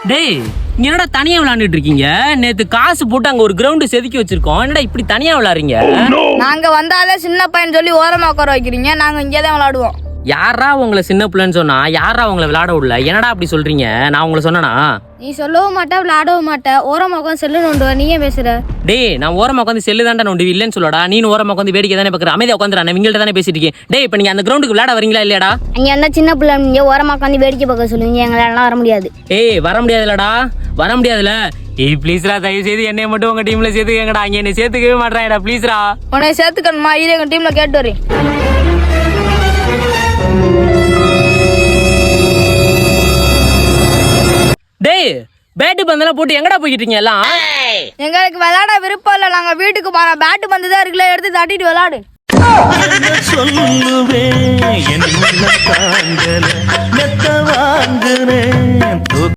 டேய் இங்க என்னடா தனியா விளையாண்டுட்டு இருக்கீங்க? நேத்து காசு போட்டு அங்க ஒரு கிரவுண்ட் செதுக்கி வச்சிருக்கோம். என்னடா இப்படி தனியா விளையாடுறீங்க? நாங்க வந்தாலே சின்ன பையன் சொல்லி ஓரமா உட்கார வைக்கிறீங்க. நாங்க இங்கே தான் விளையாடுவோம். யாரா உங்களை சின்ன பிள்ளைன்னு சொன்னா? யாரா உங்களை விளையாட விடல? என்னடா அப்படி சொல்றீங்க? நான் உங்களை சொன்னனா? நீ சொல்லவும் மாட்ட, விளையாடவும் மாட்ட. ஓரமா உட்காந்து செல்லு நோண்டுவ. நீ ஏன் பேசுற? டேய் நான் ஓரமா உட்காந்து செல்லு தாண்டா நோண்டு இல்லைன்னு சொல்லடா. நீ ஓரமா உட்காந்து வேடிக்கை தானே பாக்குற. அமைதியா உட்காந்துடா. நான் இவங்கள்ட்ட தானே பேசிட்டு இருக்கேன். டேய் இப்ப நீங்க அந்த கிரவுண்டுக்கு விளையாட வரீங்களா இல்லையாடா? அங்க என்ன சின்ன பிள்ளை நீங்க ஓரமா உட்காந்து வேடிக்கை பார்க்க சொல்லுவீங்க. எங்களால வர முடியாது. ஏய் வர முடியாதுலடா, வர முடியாதுல. ஏய் ப்ளீஸ்ரா, தயவு செய்து என்னைய மட்டும் உங்க டீம்ல சேர்த்துக்கங்கடா. அங்க என்னை சேர்த்துக்கவே மாட்டேறாடா ப்ளீஸ்ரா. உன்னை சேர்த்துக்கணுமா? இது எங்க டீம்ல கேட்டு வரேன். டேய் பேட்டு பந்தெல்லாம் போட்டு எங்கடா போய்கிட்டு இருக்கீங்க எல்லாம்? எங்களுக்கு விளையாட விருப்பம் இல்லை. நாங்க வீட்டுக்கு போறோம். பேட்டு பந்து தான் இருக்குல்ல, எடுத்து தட்டிட்டு விளையாடு. சொல்லுவேன்